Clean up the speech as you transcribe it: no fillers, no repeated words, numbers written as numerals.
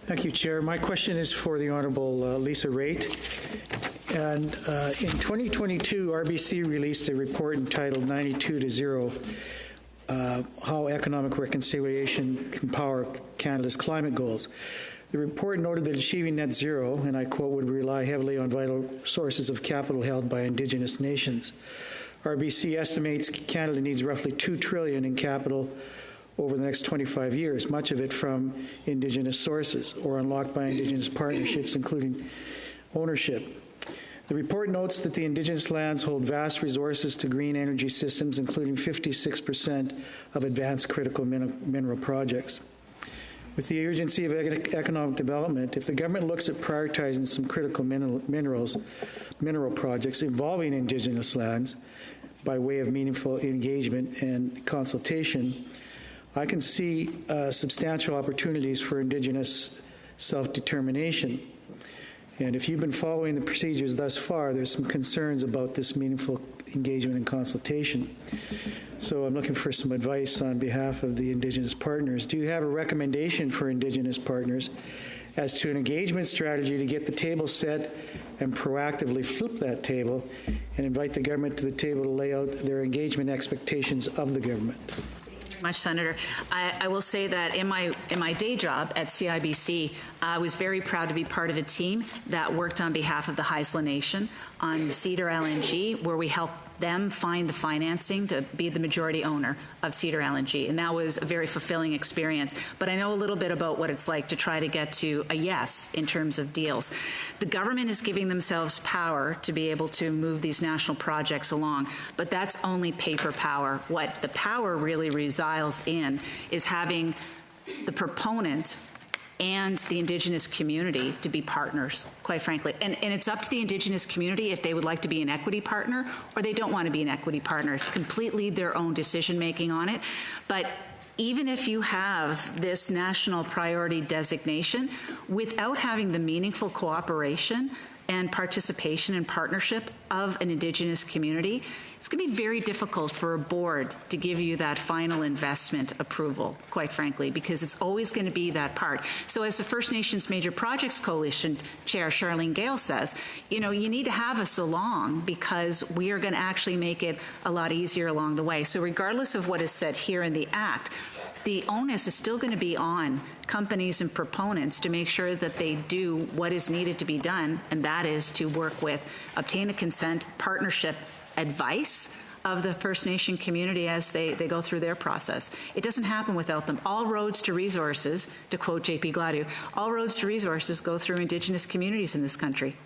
Thank you, Chair. My question is for the Honourable Lisa Raitt. And in 2022, RBC released a report entitled 92 to 0, How Economic Reconciliation Can Power Canada's Climate Goals. The report noted that achieving net zero, and I quote, would rely heavily on vital sources of capital held by Indigenous nations. RBC estimates Canada needs roughly $2 trillion in capital over the next 25 years, much of it from Indigenous sources or unlocked by Indigenous partnerships, including ownership. The report notes that the Indigenous lands hold vast resources to green energy systems, including 56% of advanced critical mineral projects. With the urgency of economic development, if the government looks at prioritizing some critical mineral projects involving Indigenous lands by way of meaningful engagement and consultation, I can see substantial opportunities for Indigenous self-determination. And if you've been following the procedures thus far, there's some concerns about this meaningful engagement and consultation. So I'm looking for some advice on behalf of the Indigenous partners. Do you have a recommendation for Indigenous partners as to an engagement strategy to get the table set and proactively flip that table and invite the government to the table to lay out their engagement expectations of the government? Much, Senator. I will say that in my day job at CIBC, I was very proud to be part of a team that worked on behalf of the Haisla Nation on Cedar LNG, where we helped them find the financing to be the majority owner of Cedar LNG. And that was a very fulfilling experience. But I know a little bit about what it's like to try to get to a yes in terms of deals. The government is giving themselves power to be able to move these national projects along, but that's only paper power. What the power really resides in is having the proponent and the Indigenous community to be partners, quite frankly. And it's up to the Indigenous community if they would like to be an equity partner or they don't want to be an equity partner. It's completely their own decision-making on it. But even if you have this national priority designation, without having the meaningful cooperation and participation and partnership of an Indigenous community, it's going to be very difficult for a board to give you that final investment approval, quite frankly, because it's always going to be that part. So as the First Nations Major Projects Coalition Chair Charlene Gale says, you know, you need to have us along because we are going to actually make it a lot easier along the way. So regardless of what is said here in the Act, the onus is still going to be on companies and proponents to make sure that they do what is needed to be done, and that is to work with, obtain the consent, partnership, advice of the First Nation community as they go through their process. It doesn't happen without them. All roads to resources, to quote J.P. Gladue, all roads to resources go through Indigenous communities in this country.